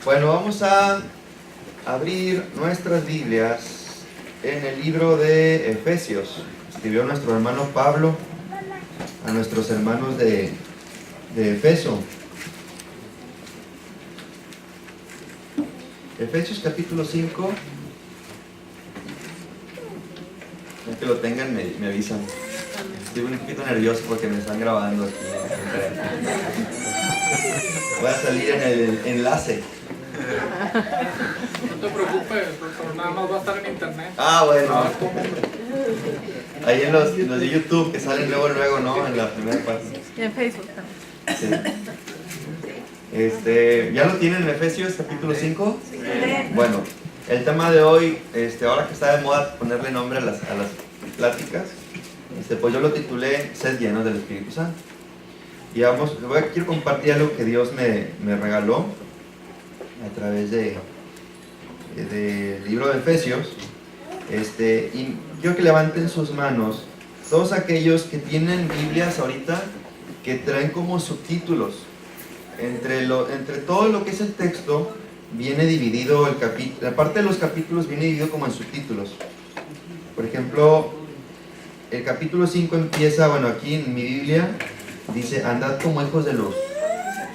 Bueno, vamos a abrir nuestras Biblias en el libro de Efesios. Escribió nuestro hermano Pablo a nuestros hermanos de Efeso. Efesios capítulo 5. Ya que lo tengan, me avisan. Estoy un poquito nervioso porque me están grabando aquí. Voy a salir en el enlace. No te preocupes, doctor, nada más va a estar en internet. Ah, bueno. Ahí en los de YouTube que salen luego, ¿no? En la primera parte. Y en Facebook también. Sí. ¿Ya lo tienen en Efesios capítulo 5? Sí. Bueno, el tema de hoy, ahora que está de moda ponerle nombre a las pláticas, pues yo lo titulé Sed llenos del Espíritu Santo. Y quiero compartir algo que Dios me regaló a través del libro de Efesios. Y quiero que levanten sus manos todos aquellos que tienen Biblias ahorita que traen como subtítulos. Entre todo lo que es el texto viene dividido el capítulo, la parte de los capítulos viene dividido como en subtítulos. Por ejemplo, el capítulo 5 empieza, bueno, aquí en mi Biblia dice, andad como hijos de luz,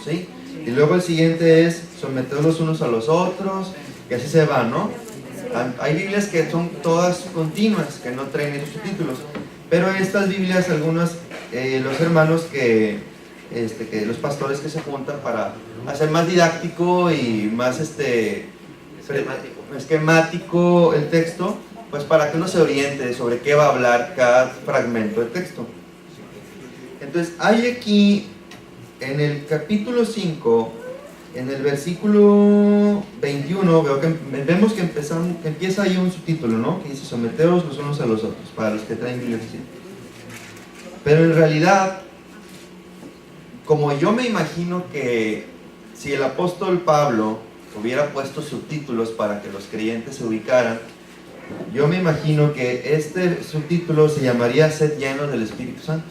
¿sí? Y luego el siguiente es, someteos los unos a los otros, y así se va, ¿no? Hay Biblias que son todas continuas, que no traen esos subtítulos, pero estas Biblias, algunas, los hermanos que los pastores que se juntan para hacer más didáctico y más esquemático el texto, pues para que uno se oriente sobre qué va a hablar cada fragmento del texto. Entonces, hay aquí, en el capítulo 5, en el versículo 21, vemos que empieza ahí un subtítulo, ¿no? Que dice, someteos los unos a los otros, para los que traen Biblia. Pero en realidad, como yo me imagino que si el apóstol Pablo hubiera puesto subtítulos para que los creyentes se ubicaran, yo me imagino que este subtítulo se llamaría Sed llenos del Espíritu Santo.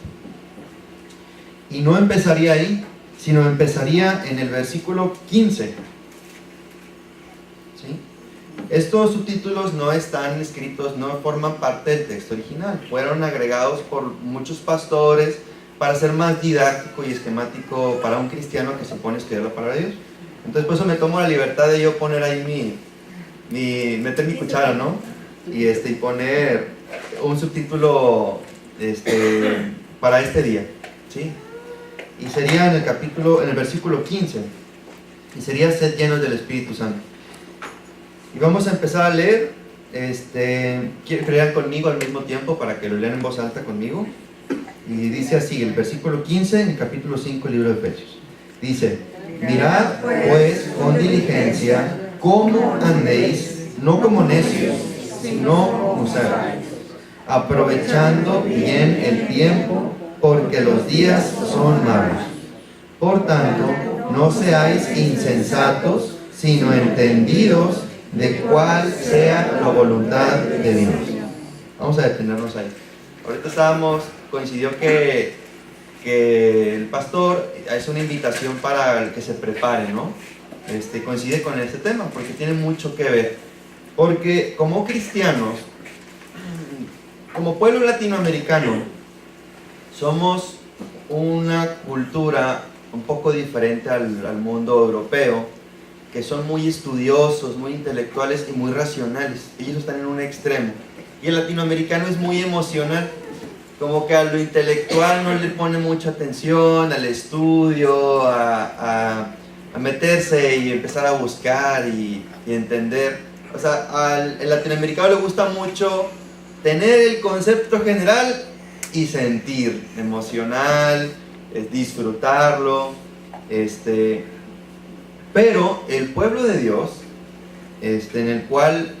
Y no empezaría ahí, sino empezaría en el versículo 15. ¿Sí? Estos subtítulos no están escritos, no forman parte del texto original. Fueron agregados por muchos pastores para ser más didáctico y esquemático para un cristiano que se pone a estudiar la palabra de Dios. Entonces por eso me tomo la libertad de yo poner ahí meter mi cuchara, ¿no? Y poner un subtítulo para este día, ¿sí? Y sería en el versículo 15, y sería sed llenos del Espíritu Santo. Y vamos a empezar a leer. Quiero que lean conmigo al mismo tiempo para que lo lean en voz alta conmigo. Y dice así, el versículo 15 en el capítulo 5 del libro de Efesios. Dice, mirad pues con diligencia cómo andéis, no como necios, sino como sabios, aprovechando bien el tiempo, porque los días son malos. Por tanto, no seáis insensatos, sino entendidos de cuál sea la voluntad de Dios. Vamos a detenernos ahí. Ahorita coincidió que el pastor es una invitación para el que se prepare, ¿no? Coincide con este tema, porque tiene mucho que ver. Porque como cristianos, como pueblo latinoamericano, somos una cultura un poco diferente al mundo europeo, que son muy estudiosos, muy intelectuales y muy racionales. Ellos están en un extremo. Y el latinoamericano es muy emocional, como que a lo intelectual no le pone mucha atención, al estudio, a meterse y empezar a buscar y entender. O sea, al latinoamericano le gusta mucho tener el concepto general y sentir, emocional, disfrutarlo, pero el pueblo de Dios, en el cual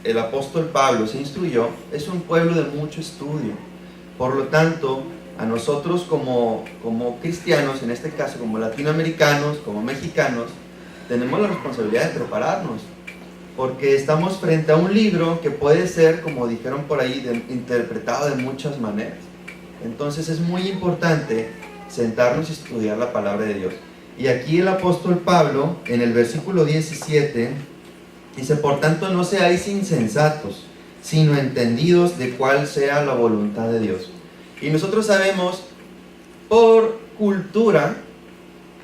el apóstol Pablo se instruyó, es un pueblo de mucho estudio. Por lo tanto, a nosotros como cristianos, en este caso como latinoamericanos, como mexicanos, tenemos la responsabilidad de prepararnos, porque estamos frente a un libro que puede ser, como dijeron por ahí, interpretado de muchas maneras. Entonces es muy importante sentarnos y estudiar la palabra de Dios. Y aquí el apóstol Pablo, en el versículo 17, dice: por tanto no seáis insensatos, sino entendidos de cuál sea la voluntad de Dios. Y nosotros sabemos por cultura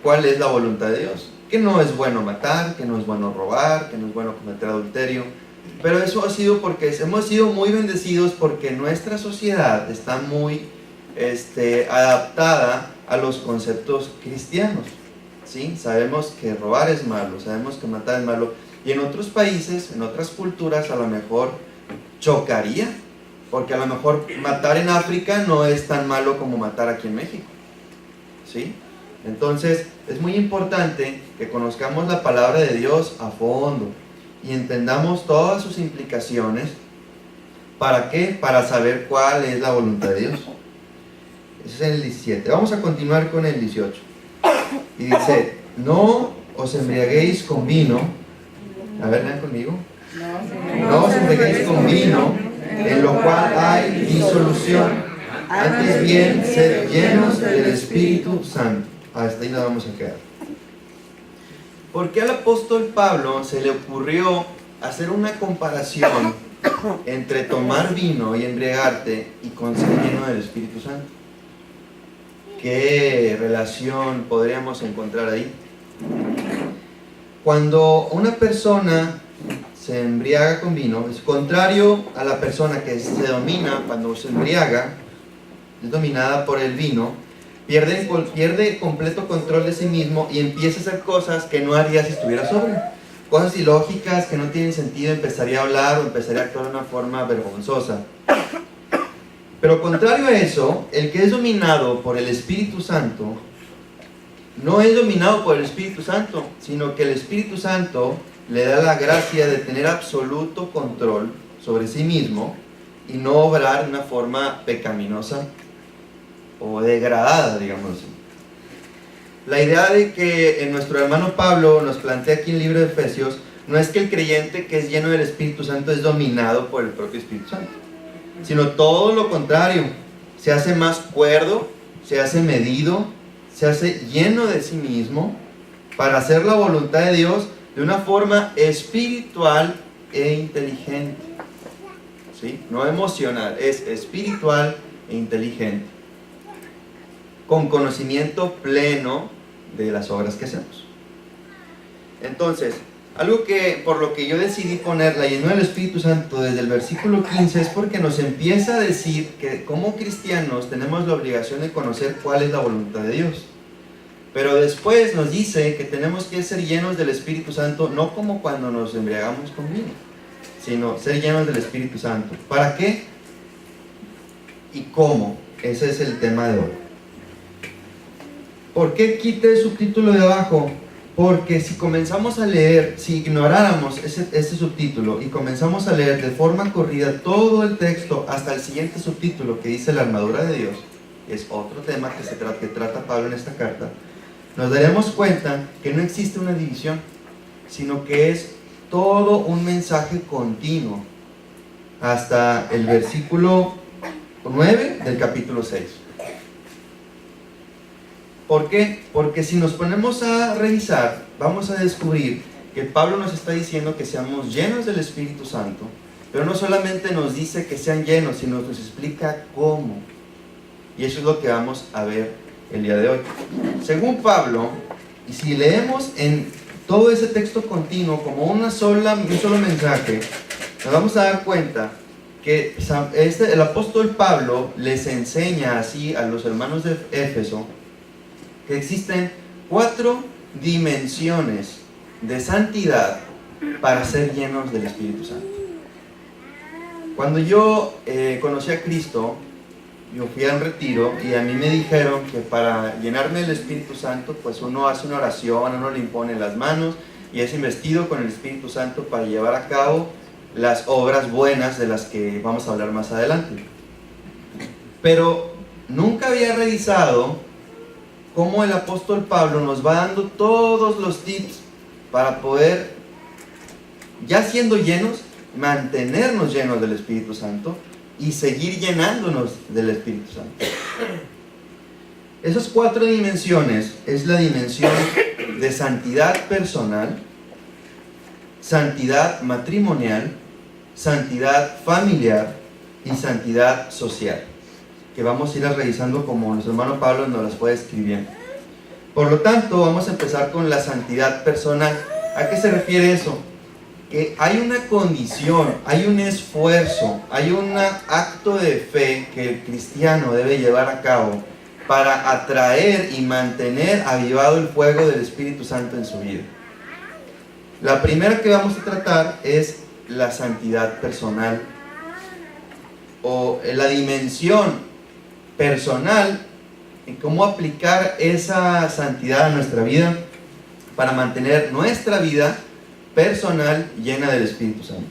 cuál es la voluntad de Dios. Que no es bueno matar, que no es bueno robar, que no es bueno cometer adulterio. Pero eso ha sido porque hemos sido muy bendecidos, porque nuestra sociedad está muy adaptada a los conceptos cristianos, ¿sí? Sabemos que robar es malo, sabemos que matar es malo. Y en otros países, en otras culturas, a lo mejor chocaría, porque a lo mejor matar en África no es tan malo como matar aquí en México, ¿sí? Entonces es muy importante que conozcamos la palabra de Dios a fondo y entendamos todas sus implicaciones. ¿Para qué? Para saber cuál es la voluntad de Dios. Ese es el 17. Vamos a continuar con el 18. Y dice: no os embriaguéis con vino. A ver, lean conmigo. No os embriaguéis con vino, en lo cual hay disolución. Antes bien, sed llenos del Espíritu Santo. Hasta ahí la vamos a quedar. ¿Por qué al apóstol Pablo se le ocurrió hacer una comparación entre tomar vino y embriagarte y con ser lleno del Espíritu Santo? ¿Qué relación podríamos encontrar ahí? Cuando una persona se embriaga con vino, es contrario a la persona que se domina. Cuando se embriaga, es dominada por el vino, pierde completo control de sí mismo y empieza a hacer cosas que no haría si estuviera sobrio. Cosas ilógicas que no tienen sentido, empezaría a hablar o empezaría a actuar de una forma vergonzosa. Pero contrario a eso, el que es dominado por el Espíritu Santo no es dominado por el Espíritu Santo, sino que el Espíritu Santo le da la gracia de tener absoluto control sobre sí mismo y no obrar de una forma pecaminosa o degradada, digamos así. La idea de que nuestro hermano Pablo nos plantea aquí en el libro de Efesios no es que el creyente que es lleno del Espíritu Santo es dominado por el propio Espíritu Santo, sino todo lo contrario. Se hace más cuerdo, se hace medido, se hace lleno de sí mismo para hacer la voluntad de Dios de una forma espiritual e inteligente, ¿sí? No emocional, es espiritual e inteligente, con conocimiento pleno de las obras que hacemos. Entonces, algo que por lo que yo decidí poner la llenura del Espíritu Santo desde el versículo 15 es porque nos empieza a decir que como cristianos tenemos la obligación de conocer cuál es la voluntad de Dios. Pero después nos dice que tenemos que ser llenos del Espíritu Santo, no como cuando nos embriagamos con vino, sino ser llenos del Espíritu Santo. ¿Para qué? ¿Y cómo? Ese es el tema de hoy. ¿Por qué quité el subtítulo de abajo? Porque si comenzamos a leer, si ignoráramos ese subtítulo y comenzamos a leer de forma corrida todo el texto hasta el siguiente subtítulo que dice la armadura de Dios, es otro tema que trata Pablo en esta carta, nos daremos cuenta que no existe una división, sino que es todo un mensaje continuo hasta el versículo 9 del capítulo 6. ¿Por qué? Porque si nos ponemos a revisar, vamos a descubrir que Pablo nos está diciendo que seamos llenos del Espíritu Santo, pero no solamente nos dice que sean llenos, sino nos explica cómo. Y eso es lo que vamos a ver el día de hoy. Según Pablo, y si leemos en todo ese texto continuo como un solo mensaje, nos vamos a dar cuenta que el apóstol Pablo les enseña así a los hermanos de Éfeso que existen 4 dimensiones de santidad para ser llenos del Espíritu Santo. Cuando yo conocí a Cristo, yo fui a un retiro y a mí me dijeron que para llenarme del Espíritu Santo, pues uno hace una oración, uno le impone las manos y es investido con el Espíritu Santo para llevar a cabo las obras buenas de las que vamos a hablar más adelante. Pero nunca había revisado cómo el apóstol Pablo nos va dando todos los tips para poder, ya siendo llenos, mantenernos llenos del Espíritu Santo y seguir llenándonos del Espíritu Santo. Esas 4 dimensiones es la dimensión de santidad personal, santidad matrimonial, santidad familiar y santidad social, que vamos a ir revisando como nuestro hermano Pablo nos las fue escribiendo. Por lo tanto, vamos a empezar con la santidad personal. ¿A qué se refiere eso? Que hay una condición, hay un esfuerzo, hay un acto de fe que el cristiano debe llevar a cabo para atraer y mantener avivado el fuego del Espíritu Santo en su vida. La primera que vamos a tratar es la santidad personal, o la dimensión personal y cómo aplicar esa santidad a nuestra vida para mantener nuestra vida personal llena del Espíritu Santo.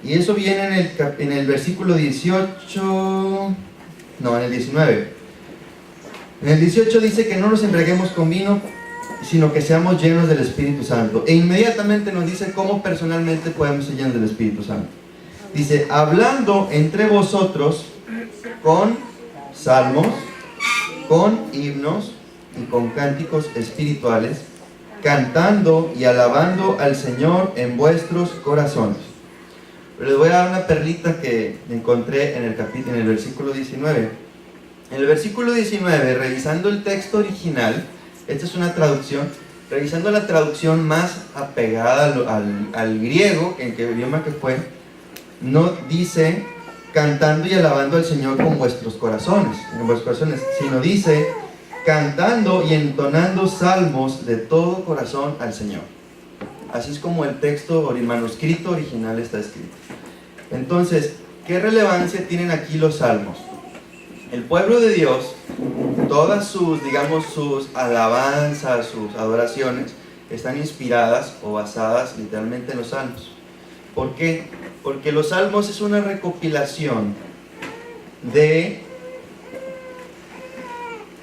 Y eso viene en el versículo 18, no, en el 19. En el 18 dice que no nos embriaguemos con vino, sino que seamos llenos del Espíritu Santo. E inmediatamente nos dice cómo personalmente podemos ser llenos del Espíritu Santo. Dice, hablando entre vosotros con salmos, con himnos y con cánticos espirituales, cantando y alabando al Señor en vuestros corazones. Pero les voy a dar una perlita que encontré en el versículo 19. En el versículo 19, revisando el texto original, esta es una traducción, revisando la traducción más apegada al griego, en qué idioma que fue, no dice cantando y alabando al Señor con vuestros corazones, sino dice cantando y entonando salmos de todo corazón al Señor. Así es como el texto manuscrito original está escrito. Entonces, ¿qué relevancia tienen aquí los salmos? El pueblo de Dios, todas sus alabanzas, sus adoraciones, están inspiradas o basadas literalmente en los salmos. ¿Por qué? Porque los salmos es una recopilación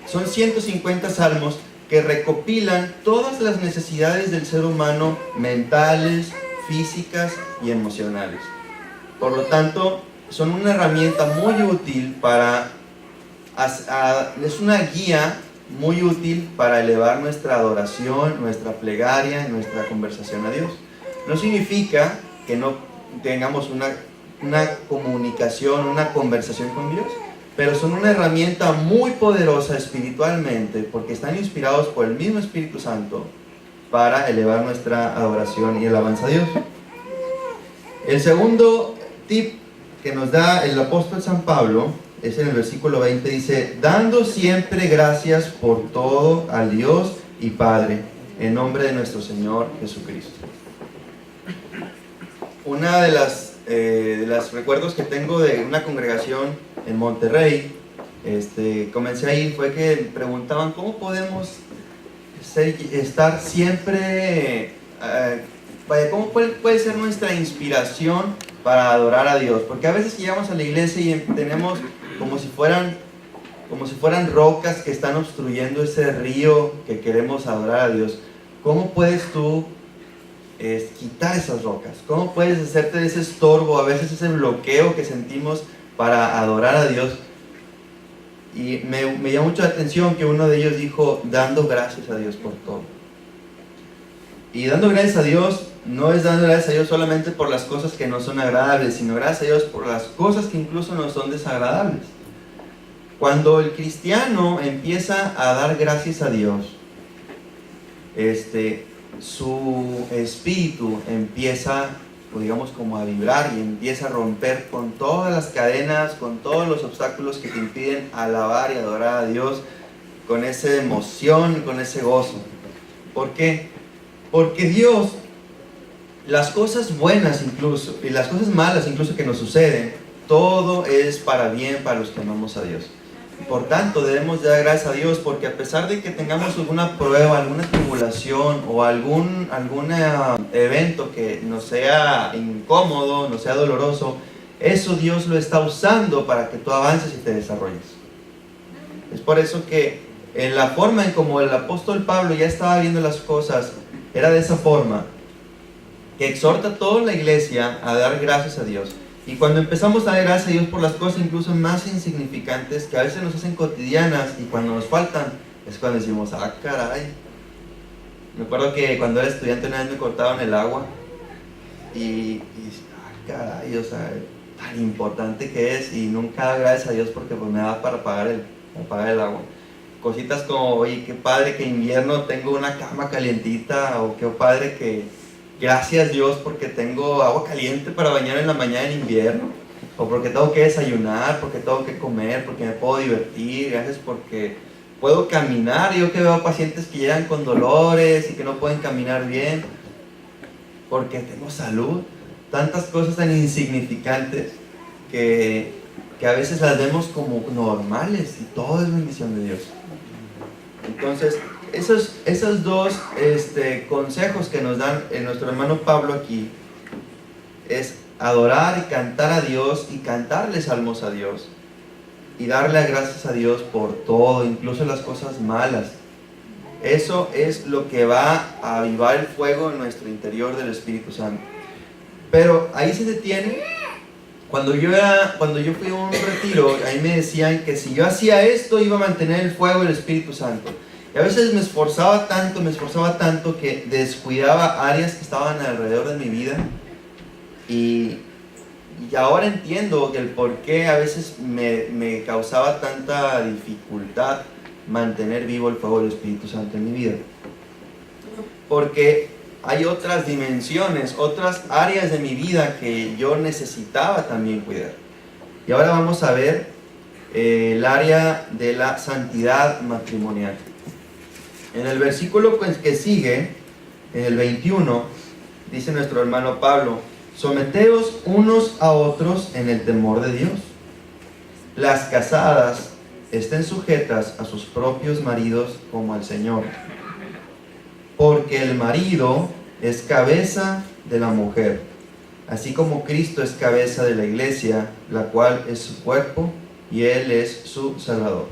son 150 salmos que recopilan todas las necesidades del ser humano, mentales, físicas y emocionales. Por lo tanto, son una herramienta muy útil es una guía muy útil para elevar nuestra adoración, nuestra plegaria, nuestra conversación a Dios. No significa que no tengamos una comunicación, una conversación con Dios, pero son una herramienta muy poderosa espiritualmente porque están inspirados por el mismo Espíritu Santo para elevar nuestra adoración y alabanza a Dios. El segundo tip que nos da el apóstol San Pablo es en el versículo 20, dice, dando siempre gracias por todo al Dios y Padre, en nombre de nuestro Señor Jesucristo. Una de los recuerdos que tengo de una congregación en Monterrey, comencé a ir, fue que preguntaban cómo podemos estar siempre, cómo puede ser nuestra inspiración para adorar a Dios, porque a veces llegamos a la iglesia y tenemos como si fueran rocas que están obstruyendo ese río que queremos adorar a Dios. ¿Cómo puedes tú quitar esas rocas? ¿Cómo puedes hacerte de ese estorbo, a veces ese bloqueo que sentimos para adorar a Dios? Y me llamó mucho la atención que uno de ellos dijo, dando gracias a Dios por todo. Y dando gracias a Dios, no es dando gracias a Dios solamente por las cosas que no son agradables, sino gracias a Dios por las cosas que incluso no son desagradables. Cuando el cristiano empieza a dar gracias a Dios, su espíritu empieza, digamos, como a vibrar y empieza a romper con todas las cadenas, con todos los obstáculos que te impiden alabar y adorar a Dios con esa emoción, con ese gozo. ¿Por qué? Porque Dios, las cosas buenas incluso, y las cosas malas incluso que nos suceden, todo es para bien para los que amamos a Dios. Por tanto, debemos dar gracias a Dios, porque a pesar de que tengamos alguna prueba, alguna tribulación o algún evento que nos sea incómodo, nos sea doloroso, eso Dios lo está usando para que tú avances y te desarrolles. Es por eso que en la forma en como el apóstol Pablo ya estaba viendo las cosas, era de esa forma, que exhorta a toda la iglesia a dar gracias a Dios. Y cuando empezamos a dar gracias a Dios por las cosas incluso más insignificantes, que a veces nos hacen cotidianas y cuando nos faltan, es cuando decimos, ah, caray, Me acuerdo que cuando era estudiante una vez me cortaron el agua y caray, o sea, tan importante que es, y nunca daba gracias a Dios porque pues me daba para pagar el agua. Cositas como, oye, qué padre que en invierno tengo una cama calientita, o qué padre que gracias Dios porque tengo agua caliente para bañar en la mañana en invierno, o porque tengo que desayunar, porque tengo que comer, porque me puedo divertir, gracias porque puedo caminar. Yo que veo pacientes que llegan con dolores y que no pueden caminar bien, porque tengo salud. Tantas cosas tan insignificantes que a veces las vemos como normales, y todo es bendición de Dios. Entonces, esos dos consejos que nos dan nuestro hermano Pablo aquí es adorar y cantar a Dios y cantarle salmos a Dios y darle gracias a Dios por todo, incluso las cosas malas. Eso es lo que va a avivar el fuego en nuestro interior del Espíritu Santo. Pero ahí se detiene. Cuando yo fui a un retiro, ahí me decían que si yo hacía esto iba a mantener el fuego del Espíritu Santo. Y a veces me esforzaba tanto que descuidaba áreas que estaban alrededor de mi vida. Y ahora entiendo el por qué a veces me causaba tanta dificultad mantener vivo el fuego del Espíritu Santo en mi vida. Porque hay otras dimensiones, otras áreas de mi vida que yo necesitaba también cuidar. Y ahora vamos a ver el área de la santidad matrimonial. En el versículo que sigue, en el 21, dice nuestro hermano Pablo: someteos unos a otros en el temor de Dios. Las casadas estén sujetas a sus propios maridos como al Señor. Porque el marido es cabeza de la mujer, así como Cristo es cabeza de la iglesia, la cual es su cuerpo, y Él es su Salvador.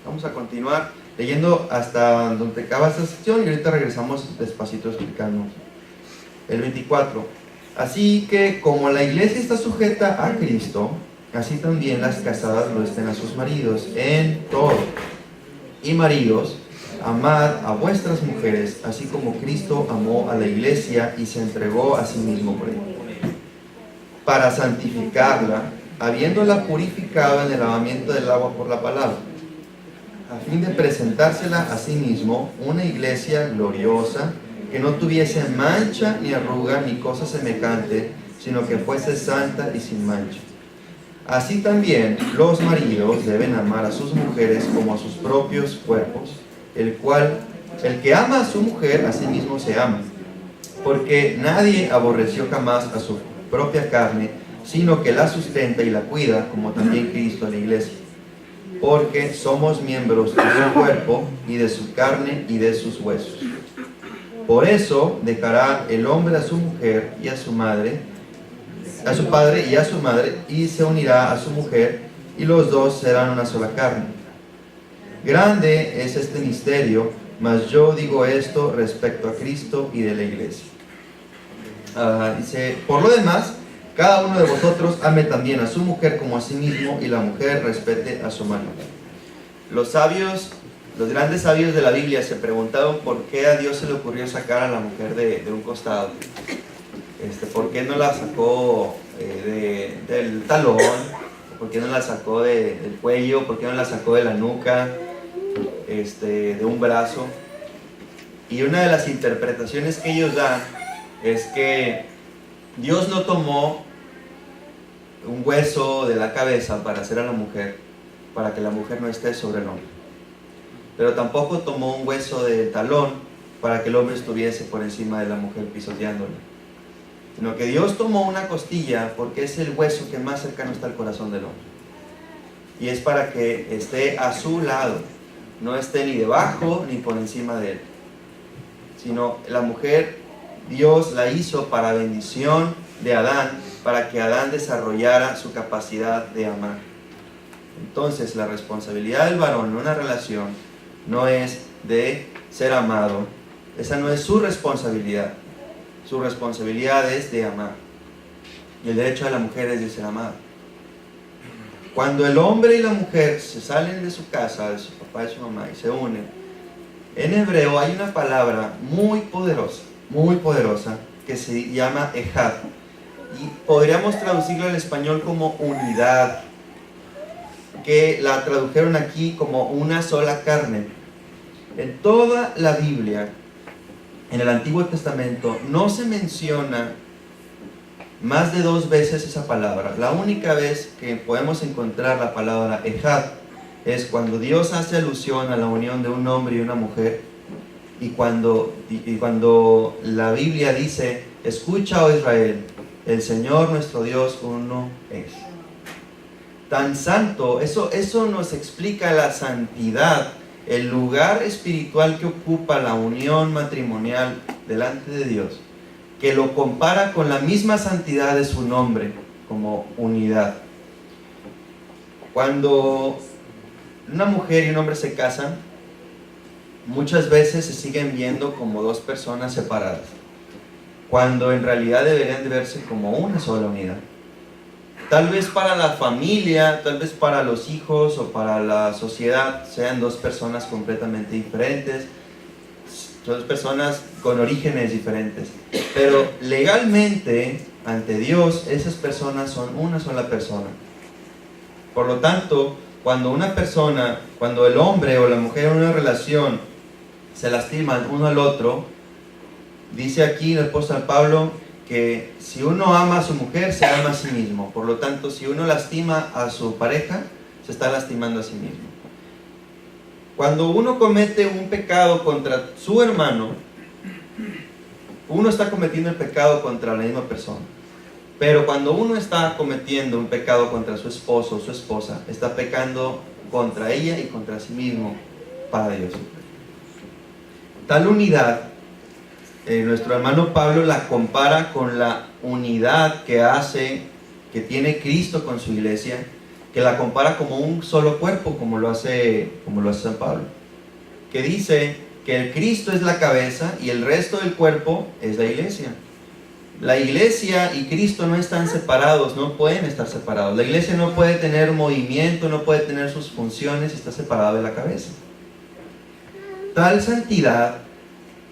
Vamos a continuar leyendo hasta donde acaba esta sección y ahorita regresamos despacito explicando. El 24. Así que como la iglesia está sujeta a Cristo, así también las casadas lo estén a sus maridos en todo. Y maridos, amad a vuestras mujeres, así como Cristo amó a la iglesia y se entregó a sí mismo por ella, para santificarla, habiéndola purificado en el lavamiento del agua por la palabra, a fin de presentársela a sí mismo una iglesia gloriosa, que no tuviese mancha ni arruga ni cosa semejante, sino que fuese santa y sin mancha. Así también los maridos deben amar a sus mujeres como a sus propios cuerpos. El que ama a su mujer, a sí mismo se ama, porque nadie aborreció jamás a su propia carne, sino que la sustenta y la cuida, como también Cristo a la iglesia, porque somos miembros de su cuerpo, y de su carne y de sus huesos. Por eso dejará el hombre a su mujer y a su madre, a su padre y a su madre, y se unirá a su mujer, y los dos serán una sola carne. Grande es este misterio, mas yo digo esto respecto a Cristo y de la iglesia. Dice, por lo demás, cada uno de vosotros ame también a su mujer como a sí mismo, y la mujer respete a su marido. Los grandes sabios de la Biblia se preguntaron por qué a Dios se le ocurrió sacar a la mujer de un costado. ¿Por qué no la sacó del talón? ¿Por qué no la sacó del cuello? ¿Por qué no la sacó de la nuca? De un brazo. Y una de las interpretaciones que ellos dan es que Dios no tomó un hueso de la cabeza para hacer a la mujer, para que la mujer no esté sobre el hombre, pero tampoco tomó un hueso del talón para que el hombre estuviese por encima de la mujer pisoteándola, sino que Dios tomó una costilla porque es el hueso que más cercano está al corazón del hombre, y es para que esté a su lado, no esté ni debajo ni por encima de él, sino la mujer Dios la hizo para bendición de Adán, para que Adán desarrollara su capacidad de amar. Entonces la responsabilidad del varón en una relación no es de ser amado, esa no es su responsabilidad es de amar, y el derecho de la mujer es de ser amada. Cuando el hombre y la mujer se salen de su casa, de su papá y su mamá, y se unen, En hebreo hay una palabra muy poderosa, que se llama ejad. Y podríamos traducirlo al español como unidad, que la tradujeron aquí como una sola carne. En toda la Biblia, en el Antiguo Testamento, no se menciona más de 2 veces esa palabra. La única vez que podemos encontrar la palabra ejad es cuando Dios hace alusión a la unión de un hombre y una mujer, y cuando la Biblia dice: escucha, oh Israel, el Señor nuestro Dios uno es. Tan santo, eso nos explica la santidad, el lugar espiritual que ocupa la unión matrimonial delante de Dios, que lo compara con la misma santidad de su nombre, como unidad. Cuando una mujer y un hombre se casan, muchas veces se siguen viendo como 2 personas separadas, cuando en realidad deberían de verse como una sola unidad. Tal vez para la familia, tal vez para los hijos o para la sociedad sean 2 personas completamente diferentes, 2 personas con orígenes diferentes, pero legalmente ante Dios esas personas son una sola persona. Por lo tanto, cuando el hombre o la mujer en una relación se lastiman uno al otro, dice aquí el apóstol Pablo que si uno ama a su mujer, se ama a sí mismo. Por lo tanto, si uno lastima a su pareja, se está lastimando a sí mismo. Cuando uno comete un pecado contra su hermano, uno está cometiendo el pecado contra la misma persona. Pero cuando uno está cometiendo un pecado contra su esposo o su esposa, está pecando contra ella y contra sí mismo para Dios. Tal unidad, nuestro hermano Pablo la compara con la unidad que tiene Cristo con su iglesia, que la compara como un solo cuerpo, como lo hace San Pablo, que dice que el Cristo es la cabeza y el resto del cuerpo es la iglesia. La iglesia y Cristo no están separados, no pueden estar separados. La iglesia no puede tener movimiento, no puede tener sus funciones, está separado de la cabeza. Tal santidad,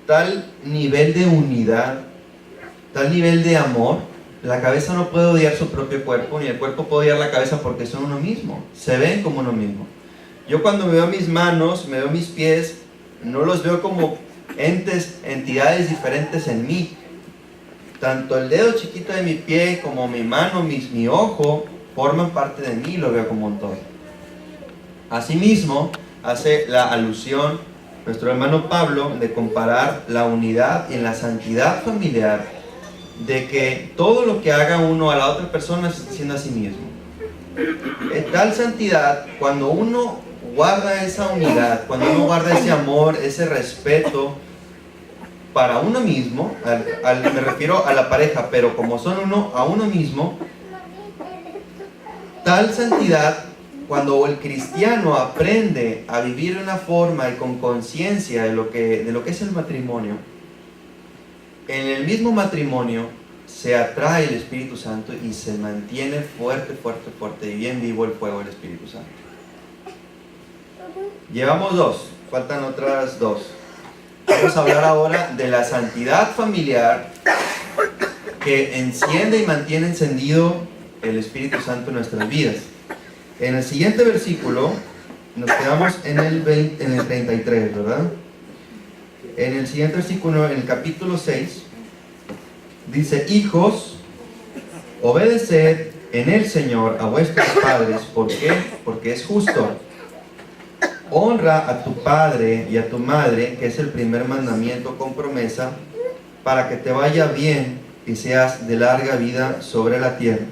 tal nivel de unidad, tal nivel de amor, la cabeza no puede odiar su propio cuerpo, ni el cuerpo puede odiar la cabeza, porque son uno mismo, se ven como uno mismo. Yo cuando me veo mis manos, me veo mis pies, no los veo como entidades diferentes en mí. Tanto el dedo chiquito de mi pie como mi mano, mi ojo, forman parte de mí, lo veo como un todo. Asimismo, hace la alusión nuestro hermano Pablo de comparar la unidad en la santidad familiar, de que todo lo que haga uno a la otra persona se está haciendo a sí mismo. En tal santidad, cuando uno guarda esa unidad, cuando uno guarda ese amor, ese respeto para uno mismo, me refiero a la pareja, pero como son uno, a uno mismo, tal santidad, cuando el cristiano aprende a vivir de una forma y con conciencia de lo que es el matrimonio, en el mismo matrimonio se atrae el Espíritu Santo y se mantiene fuerte y bien vivo el fuego del Espíritu Santo. Llevamos 2, faltan otras 2. Vamos a hablar ahora de la santidad familiar que enciende y mantiene encendido el Espíritu Santo en nuestras vidas. En el siguiente versículo nos quedamos en el 33, ¿verdad? En el siguiente versículo, en el capítulo 6, dice: hijos, obedeced en el Señor a vuestros padres. ¿Por qué? Porque es justo. Honra a tu padre y a tu madre, que es el primer mandamiento con promesa, para que te vaya bien y seas de larga vida sobre la tierra.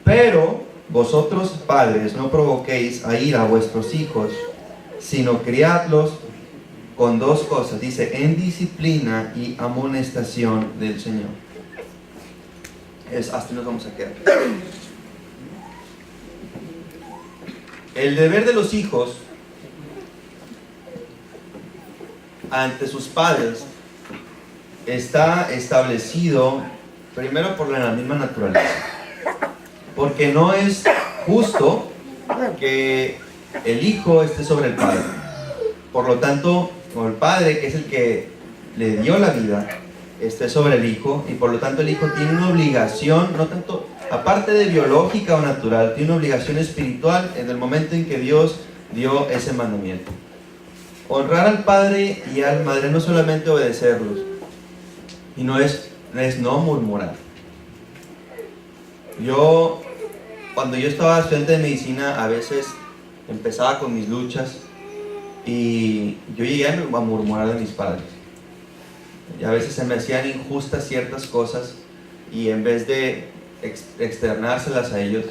Pero vosotros, padres, no provoquéis a ira a vuestros hijos, sino criadlos con 2 cosas. Dice: en disciplina y amonestación del Señor. Hasta nos vamos a quedar. El deber de los hijos ante sus padres está establecido primero por la misma naturaleza, porque no es justo que el hijo esté sobre el padre. Por lo tanto, o el Padre, que es el que le dio la vida, esté sobre el Hijo, y por lo tanto el Hijo tiene una obligación, no tanto, aparte de biológica o natural, tiene una obligación espiritual en el momento en que Dios dio ese mandamiento. Honrar al Padre y a la Madre no solamente obedecerlos, y no es no murmurar. Cuando yo estaba estudiante de medicina, a veces empezaba con mis luchas y yo llegué a murmurar de mis padres. Y a veces se me hacían injustas ciertas cosas y en vez de externárselas a ellos,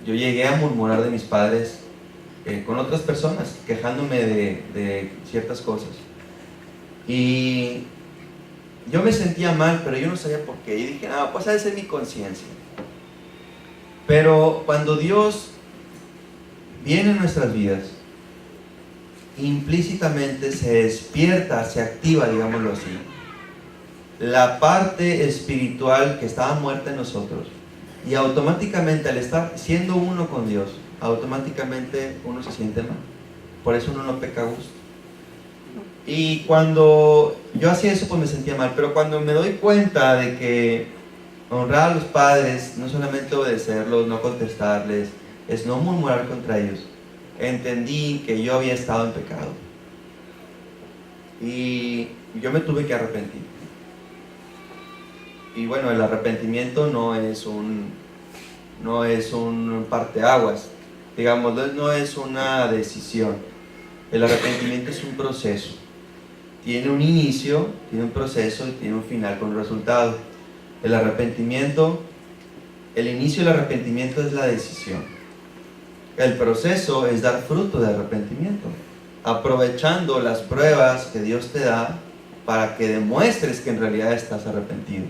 yo llegué a murmurar de mis padres con otras personas, quejándome de ciertas cosas. Y yo me sentía mal, pero yo no sabía por qué. Y dije, no, pues ha de ser mi conciencia. Pero cuando Dios viene en nuestras vidas, implícitamente se despierta, se activa, digámoslo así, la parte espiritual que estaba muerta en nosotros. Y automáticamente, al estar siendo uno con Dios, automáticamente uno se siente mal. Por eso uno no peca a gusto. Y cuando yo hacía eso, pues me sentía mal. Pero cuando me doy cuenta de que honrar a los padres, no solamente obedecerlos, no contestarles, es no murmurar contra ellos, entendí que yo había estado en pecado. Y yo me tuve que arrepentir. Y bueno, el arrepentimiento no es un parteaguas, digamos, no es una decisión. El arrepentimiento es un proceso. Tiene un inicio, tiene un proceso y tiene un final con resultado. El inicio del arrepentimiento es la decisión. El proceso es dar fruto de arrepentimiento, aprovechando las pruebas que Dios te da para que demuestres que en realidad estás arrepentido.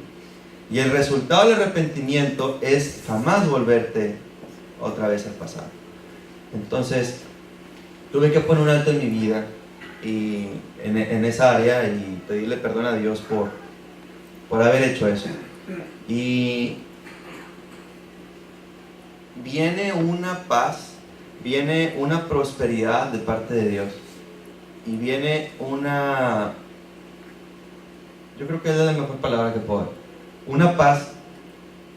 Y el resultado del arrepentimiento es jamás volverte otra vez al pasado. Entonces, tuve que poner un alto en mi vida y en esa área y pedirle perdón a Dios por haber hecho eso. Y viene una paz, viene una prosperidad de parte de Dios. Y viene yo creo que es la mejor palabra que puedo dar. Una paz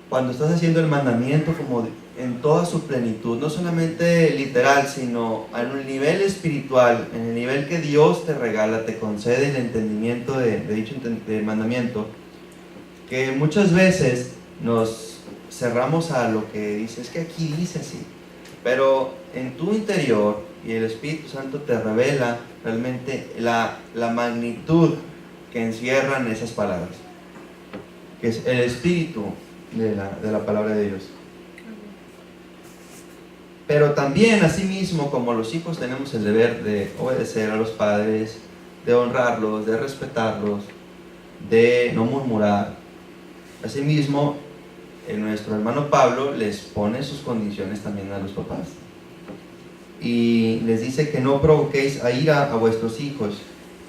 cuando estás haciendo el mandamiento como en toda su plenitud, no solamente literal, sino en un nivel espiritual, en el nivel que Dios te regala, te concede el entendimiento de dicho mandamiento, que muchas veces nos cerramos a lo que dice, es que aquí dice así, pero en tu interior y el Espíritu Santo te revela realmente la magnitud que encierran esas palabras, que es el espíritu de la palabra de Dios. Pero también, asimismo, como los hijos tenemos el deber de obedecer a los padres, de honrarlos, de respetarlos, de no murmurar. Asimismo, nuestro hermano Pablo les pone sus condiciones también a los papás. Y les dice que no provoquéis a ira a vuestros hijos,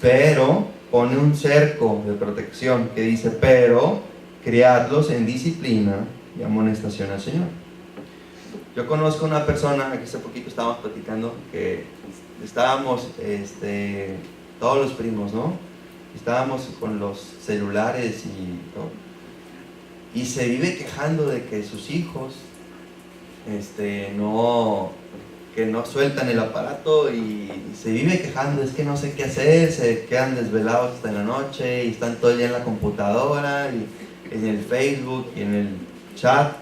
pero pone un cerco de protección que dice, pero criadlos en disciplina y amonestación al Señor. Yo conozco una persona, que hace poquito estábamos platicando, que estábamos, todos los primos, ¿no? Estábamos con los celulares y todo. Y se vive quejando de que sus hijos, que no sueltan el aparato y se vive quejando, es que no sé qué hacer, se quedan desvelados hasta en la noche y están todo el día en la computadora y en el Facebook y en el chat.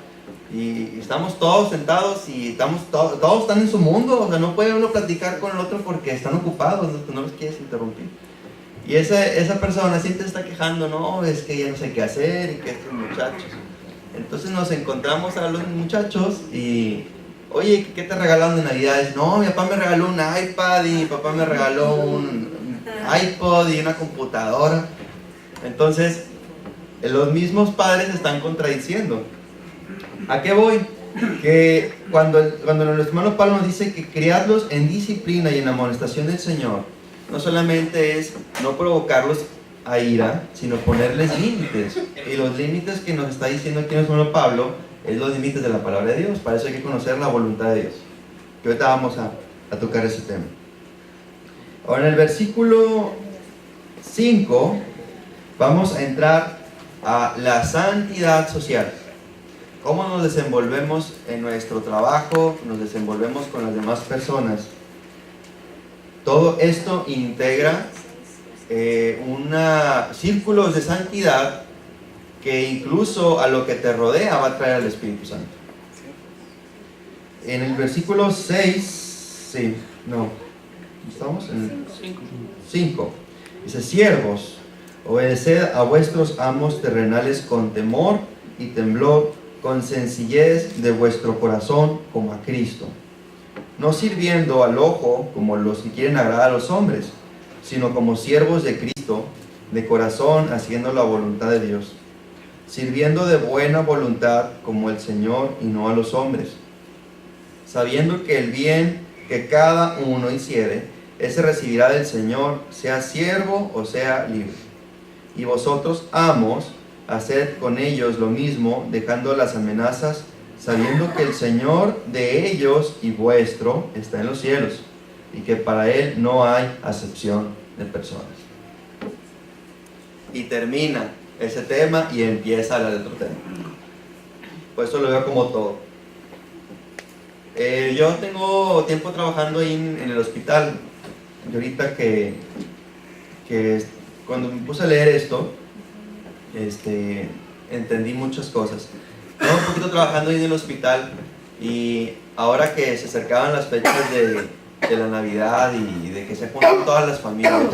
Y estamos todos sentados y todos están en su mundo, o sea, no puede uno platicar con el otro porque están ocupados, no los quieres interrumpir. Y esa persona siempre está quejando, no, es que ya no sé qué hacer y que estos muchachos. Entonces nos encontramos a los muchachos y, oye, ¿qué te regalaron de Navidades? No, mi papá me regaló un iPad y mi papá me regaló un iPod y una computadora. Entonces, los mismos padres están contradiciendo. ¿A qué voy? Que cuando nuestro hermano Pablo nos dice que criadlos en disciplina y en amonestación del Señor, no solamente es no provocarlos a ira, sino ponerles límites. Y los límites que nos está diciendo aquí nuestro hermano Pablo es los límites de la palabra de Dios. Para eso hay que conocer la voluntad de Dios. Que ahorita vamos a tocar ese tema. Ahora en el versículo 5, vamos a entrar a la santidad social. ¿Cómo nos desenvolvemos en nuestro trabajo? Nos desenvolvemos con las demás personas. Todo esto integra círculos de santidad que incluso a lo que te rodea va a traer al Espíritu Santo. En el versículo 6, ¿estamos? En el 5. Dice: siervos, obedeced a vuestros amos terrenales con temor y temblor, con sencillez de vuestro corazón, como a Cristo, no sirviendo al ojo como los que quieren agradar a los hombres, sino como siervos de Cristo, de corazón, haciendo la voluntad de Dios, sirviendo de buena voluntad como el Señor y no a los hombres, sabiendo que el bien que cada uno hiciere, ese recibirá del Señor, sea siervo o sea libre. Y vosotros, amos, haced con ellos lo mismo, dejando las amenazas, sabiendo que el Señor de ellos y vuestro está en los cielos, y que para Él no hay acepción de personas. Y termina ese tema y empieza a hablar de otro tema. Pues eso lo veo como todo. Yo tengo tiempo trabajando ahí en el hospital. Y ahorita que cuando me puse a leer esto, entendí muchas cosas. Estaba un poquito trabajando ahí en el hospital, y ahora que se acercaban las fechas de la Navidad y de que se juntan todas las familias,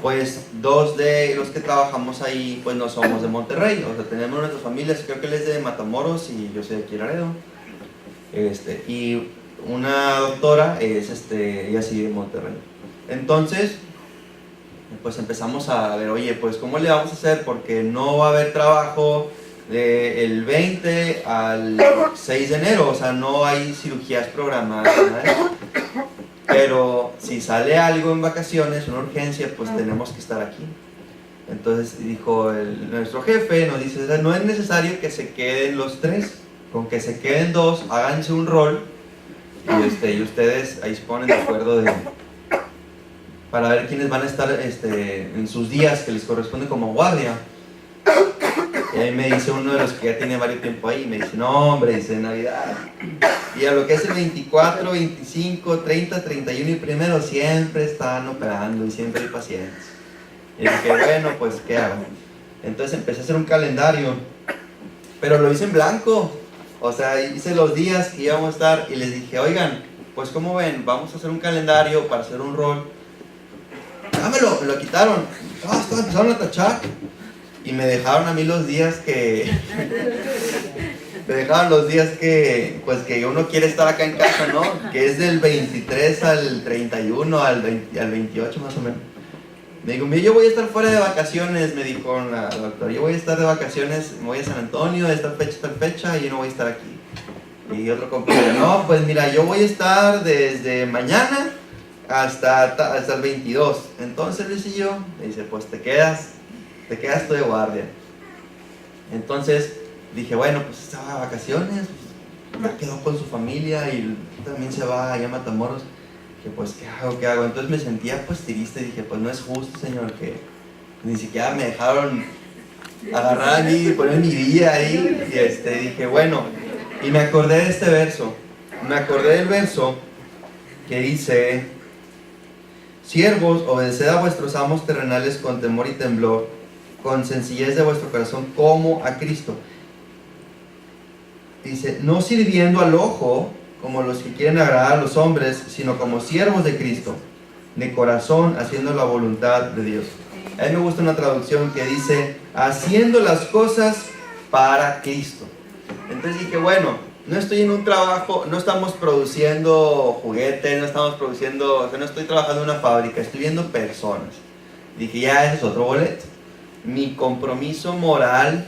pues 2 de los que trabajamos ahí pues no somos de Monterrey. O sea, tenemos nuestras familias, creo que él es de Matamoros y yo soy de aquí de Laredo. Y una doctora es ella sí de Monterrey. Entonces pues empezamos a ver, oye, pues ¿cómo le vamos a hacer? Porque no va a haber trabajo del 20 al 6 de enero, o sea, no hay cirugías programadas, ¿no? Pero si sale algo en vacaciones, una urgencia, pues tenemos que estar aquí. Entonces dijo nuestro jefe, nos dice: no es necesario que se queden los 3, con que se queden 2, háganse un rol, y ustedes ahí se ponen de acuerdo para ver quiénes van a estar en sus días que les corresponde como guardia. Y ahí me dice uno de los que ya tiene varios tiempo ahí, me dice: no hombre, dice, Navidad. Y a lo que es el 24, 25, 30, 31 y 1 siempre están operando y siempre hay pacientes. Y dije, bueno, pues ¿qué hago? Entonces empecé a hacer un calendario, pero lo hice en blanco. O sea, hice los días que íbamos a estar y les dije: oigan, pues ¿cómo ven? Vamos a hacer un calendario para hacer un rol. Me lo quitaron. Empezaron a tachar. Y me dejaron a mí los días que... pues que uno quiere estar acá en casa, ¿no? Que es del 23 al 31, al 28 más o menos. Me dijo: yo voy a estar fuera de vacaciones, me dijo la doctora. Yo voy a estar de vacaciones, me voy a San Antonio, de esta fecha, y yo no voy a estar aquí. Y otro compañero: no, pues mira, yo voy a estar desde mañana hasta el 22. Entonces le dije yo, me dice: pues te quedas tú de guardia. Entonces dije: bueno, pues estaba de vacaciones, ya quedó con su familia y también se va allá a Matamoros. Que pues ¿qué hago? Entonces me sentía pues triste. Dije: pues no es justo, Señor, que ni siquiera me dejaron agarrar a mí y poner mi día ahí. Y dije, bueno, y me acordé de este verso. Me acordé del verso que dice: siervos, obedeced a vuestros amos terrenales con temor y temblor, con sencillez de vuestro corazón, como a Cristo. Dice: no sirviendo al ojo como los que quieren agradar a los hombres, sino como siervos de Cristo, de corazón, haciendo la voluntad de Dios. A mí me gusta una traducción que dice: haciendo las cosas para Cristo. Entonces dije, bueno, no estoy en un trabajo, no estamos produciendo juguetes, no estamos produciendo, o sea, no estoy trabajando en una fábrica, estoy viendo personas. Dije, ya, ese es otro boleto. Mi compromiso moral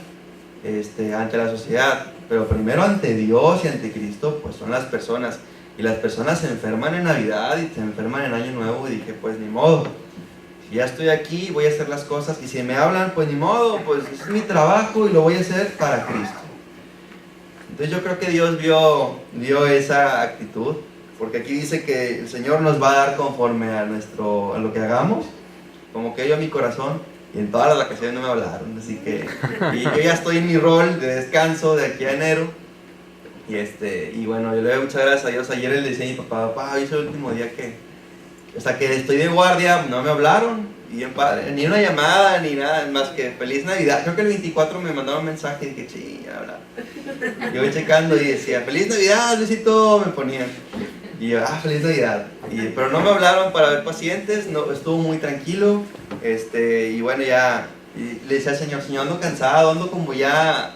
ante la sociedad, pero primero ante Dios y ante Cristo, pues son las personas. Y las personas se enferman en Navidad y se enferman en Año Nuevo. Y dije, pues ni modo, si ya estoy aquí, voy a hacer las cosas. Y si me hablan, pues ni modo, pues es mi trabajo y lo voy a hacer para Cristo. Entonces yo creo que Dios vio esa actitud, porque aquí dice que el Señor nos va a dar conforme a lo que hagamos. como que yo a mi corazón, y en todas las vacaciones no me hablaron, así que y yo ya estoy en mi rol de descanso de aquí a enero, y bueno, yo le doy muchas gracias a Dios. Ayer le decía a mi papá, hoy es el último día hasta que estoy de guardia, no me hablaron, y bien padre, ni una llamada, ni nada, más que feliz Navidad. Creo que el 24 me mandaron un mensaje y dije, sí, ya habla. Yo voy checando y decía, feliz Navidad, Luisito, me ponían. Y yo, feliz Navidad. Pero no me hablaron para ver pacientes, no, estuvo muy tranquilo. Y bueno, ya le decía al Señor, ando cansado, ando como ya,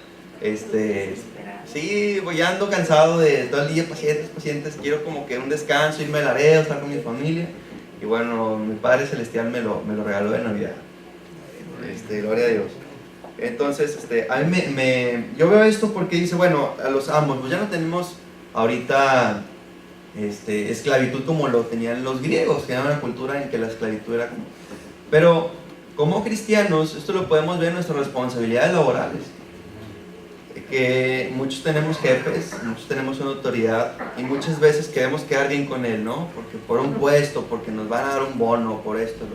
sí, ya ando cansado de todo el día pacientes, quiero como que un descanso, irme al Laredo, estar con mi familia. Y bueno, mi Padre Celestial me lo regaló de Navidad. Gloria a Dios. Entonces, a mí yo veo esto porque dice, bueno, a los amos, pues ya no tenemos ahorita esclavitud como lo tenían los griegos, que era una cultura en que la esclavitud era como... Pero como cristianos, esto lo podemos ver en nuestras responsabilidades laborales, que muchos tenemos jefes, muchos tenemos una autoridad y muchas veces queremos quedar bien con él, ¿no? Porque por un puesto, porque nos van a dar un bono, por esto.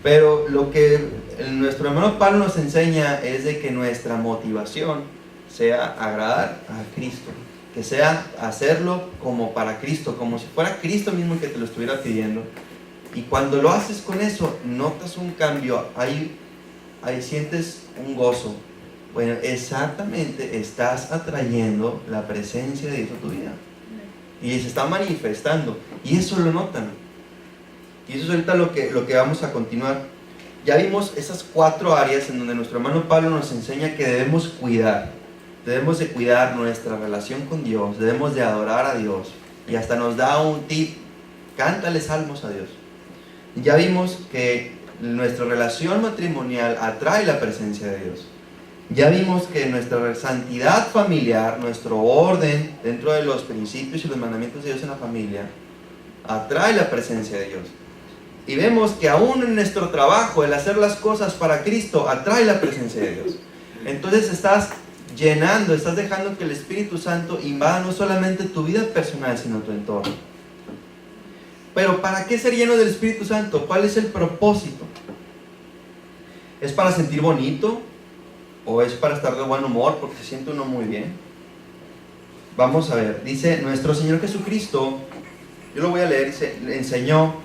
Pero lo que nuestro hermano Pablo nos enseña es de que nuestra motivación sea agradar a Cristo, que sea hacerlo como para Cristo, como si fuera Cristo mismo que te lo estuviera pidiendo. Y cuando lo haces con eso, notas un cambio, ahí sientes un gozo. Bueno, exactamente, estás atrayendo la presencia de Dios a tu vida. Y se está manifestando. Y eso lo notan. Y eso es ahorita lo que vamos a continuar. Ya vimos esas 4 áreas en donde nuestro hermano Pablo nos enseña que debemos cuidar. Debemos de cuidar nuestra relación con Dios. Debemos de adorar a Dios. Y hasta nos da un tip. Cántale salmos a Dios. Ya vimos que nuestra relación matrimonial atrae la presencia de Dios. Ya vimos que nuestra santidad familiar, nuestro orden dentro de los principios y los mandamientos de Dios en la familia, atrae la presencia de Dios. Y vemos que aún en nuestro trabajo, el hacer las cosas para Cristo, atrae la presencia de Dios. Entonces estás dejando que el Espíritu Santo invada no solamente tu vida personal, sino tu entorno. Pero ¿para qué ser lleno del Espíritu Santo? ¿Cuál es el propósito? ¿Es para sentir bonito? ¿O es para estar de buen humor porque se siente uno muy bien? Vamos a ver, dice nuestro Señor Jesucristo, yo lo voy a leer, dice, le enseñó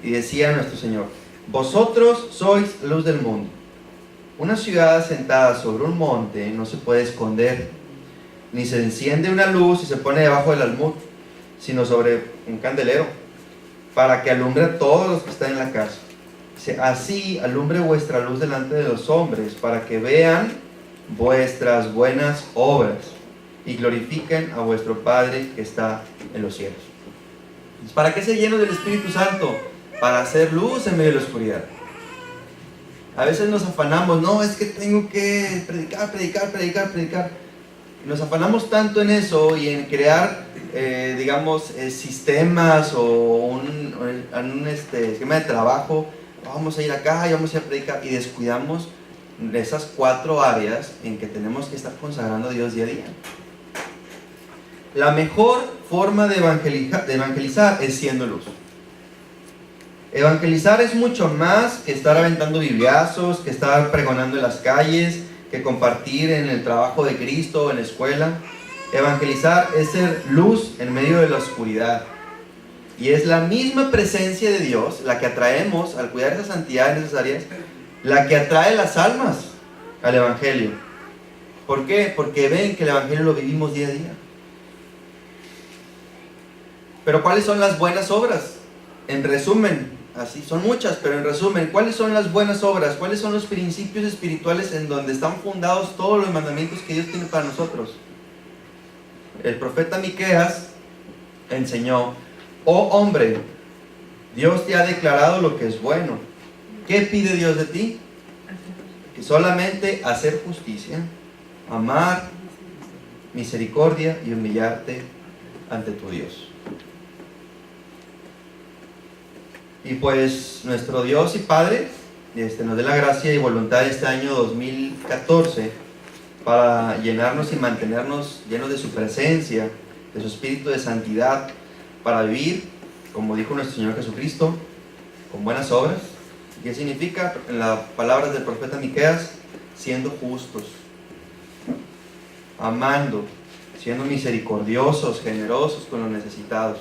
y decía nuestro Señor, vosotros sois luz del mundo. Una ciudad asentada sobre un monte no se puede esconder, ni se enciende una luz y se pone debajo del almud, sino sobre un candelero, para que alumbre a todos los que están en la casa. Así alumbre vuestra luz delante de los hombres, para que vean vuestras buenas obras y glorifiquen a vuestro Padre que está en los cielos. ¿Para qué se llena del Espíritu Santo? Para hacer luz en medio de la oscuridad. A veces nos afanamos, no, es que tengo que predicar. Nos afanamos tanto en eso y en crear, sistemas o un esquema de trabajo. Vamos a ir acá y vamos a ir a predicar, y descuidamos de esas 4 áreas en que tenemos que estar consagrando a Dios día a día. La mejor forma de evangelizar es siendo luz. Evangelizar es mucho más que estar aventando bibliazos, que estar pregonando en las calles, que compartir en el trabajo de Cristo o en la escuela. Evangelizar es ser luz en medio de la oscuridad. Y es la misma presencia de Dios, la que atraemos al cuidar esas santidades necesarias, la que atrae las almas al Evangelio. ¿Por qué? Porque ven que el Evangelio lo vivimos día a día. Pero ¿cuáles son las buenas obras? En resumen, así son muchas, pero en resumen, ¿cuáles son las buenas obras? ¿Cuáles son los principios espirituales en donde están fundados todos los mandamientos que Dios tiene para nosotros? El profeta Miqueas enseñó: oh hombre, Dios te ha declarado lo que es bueno. ¿Qué pide Dios de ti? Que solamente hacer justicia, amar, misericordia y humillarte ante tu Dios. Y pues nuestro Dios y Padre nos dé la gracia y voluntad este año 2014 para llenarnos y mantenernos llenos de su presencia, de su espíritu de santidad, para vivir, como dijo nuestro Señor Jesucristo, con buenas obras ¿Qué significa? En las palabras del profeta Miqueas, siendo justos, amando, siendo misericordiosos, generosos con los necesitados,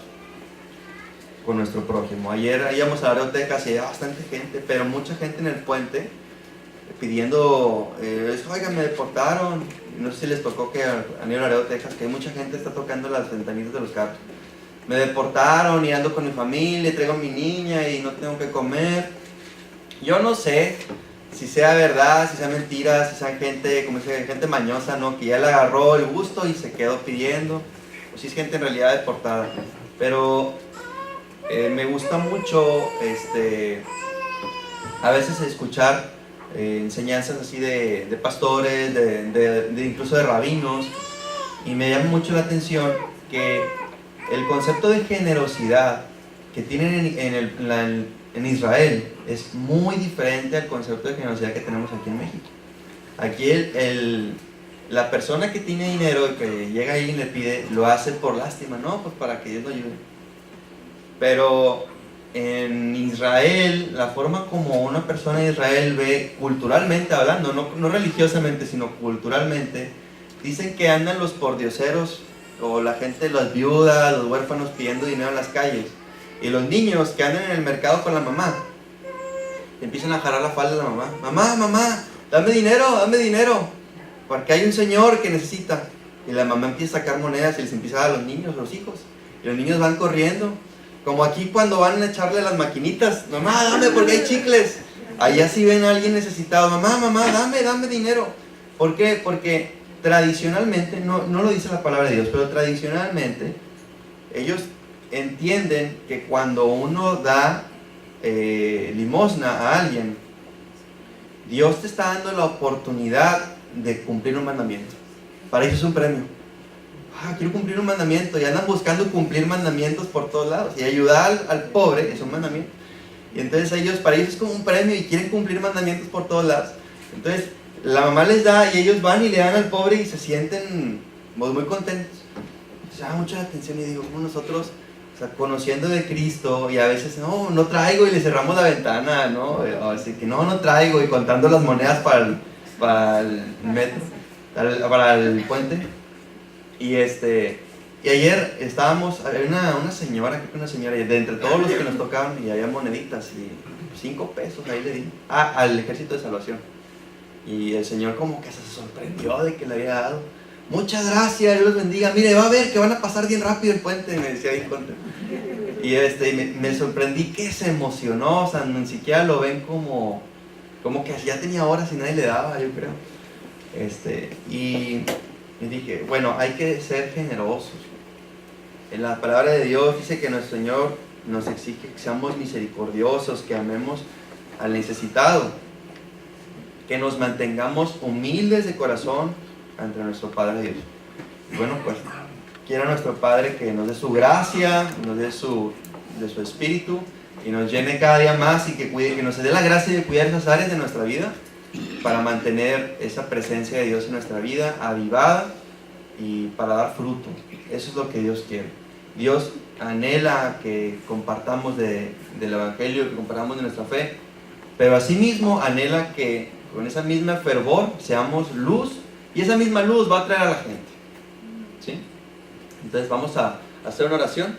con nuestro prójimo. Ayer íbamos a Laredo, Texas, y había bastante gente, pero mucha gente en el puente pidiendo, oigan, me deportaron. No sé si les tocó que a Laredo, Texas, que mucha gente está tocando las ventanitas de los carros. Me deportaron y ando con mi familia, traigo a mi niña y no tengo que comer. Yo no sé si sea verdad, si sea mentira, si sea gente, como dice, gente mañosa, ¿no? Que ya le agarró el gusto y se quedó pidiendo, o si es gente en realidad deportada. Pero me gusta mucho a veces escuchar enseñanzas así de pastores, incluso de rabinos, y me llama mucho la atención que el concepto de generosidad que tienen en Israel es muy diferente al concepto de generosidad que tenemos aquí en México. Aquí la persona que tiene dinero y que llega ahí y le pide, lo hace por lástima, ¿no? Pues para que Dios lo ayude. Pero en Israel, la forma como una persona de Israel ve, culturalmente hablando, no religiosamente, sino culturalmente, dicen que andan los pordioseros, o la gente, las viudas, los huérfanos pidiendo dinero en las calles, y los niños que andan en el mercado con la mamá, empiezan a jalar la falda de la mamá. Mamá, dame dinero, porque hay un señor que necesita. Y la mamá empieza a sacar monedas y les empieza a dar a los niños, los hijos, y los niños van corriendo. Como aquí cuando van a echarle las maquinitas, mamá, dame porque hay chicles. Allá si ven a alguien necesitado, mamá, dame dinero. ¿Por qué? Porque tradicionalmente, no lo dice la palabra de Dios, pero tradicionalmente ellos entienden que cuando uno da limosna a alguien, Dios te está dando la oportunidad de cumplir un mandamiento. Para ellos es un premio. Quiero cumplir un mandamiento, y andan buscando cumplir mandamientos por todos lados, y ayudar al pobre es un mandamiento, y entonces para ellos es como un premio y quieren cumplir mandamientos por todos lados. Entonces la mamá les da y ellos van y le dan al pobre y se sienten muy contentos. Entonces llama mucho la atención y digo, como nosotros, conociendo de Cristo, y a veces no traigo y le cerramos la ventana, ¿no? O así que no traigo, y contando las monedas para el metro, para el puente. Y ayer estábamos, había una señora, y de entre todos los que nos tocaban, y había moneditas, y 5 pesos ahí le di, al Ejército de Salvación. Y el señor como que se sorprendió de que le había dado. Muchas gracias, Dios los bendiga, mire, va a ver que van a pasar bien rápido el puente, me decía bien contento. Y me sorprendí que se emocionó, o sea, ni siquiera lo ven como que ya tenía horas y nadie le daba, yo creo. Y dije, bueno, hay que ser generosos. En la palabra de Dios dice que nuestro Señor nos exige que seamos misericordiosos, que amemos al necesitado, que nos mantengamos humildes de corazón ante nuestro Padre Dios. Y bueno, pues quiera nuestro Padre que nos dé su gracia, nos dé de su espíritu, y nos llene cada día más, y que nos dé la gracia de cuidar esas áreas de nuestra vida, para mantener esa presencia de Dios en nuestra vida avivada y para dar fruto. Eso es lo que Dios quiere. Dios anhela que compartamos del Evangelio, que compartamos de nuestra fe, pero asimismo anhela que con esa misma fervor seamos luz, y esa misma luz va a atraer a la gente. ¿Sí? Entonces vamos a hacer una oración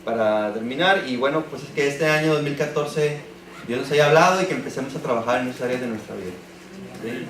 para terminar, y bueno, pues es que este año 2014 Dios nos haya hablado y que empecemos a trabajar en esas áreas de nuestra vida. ¿Sí?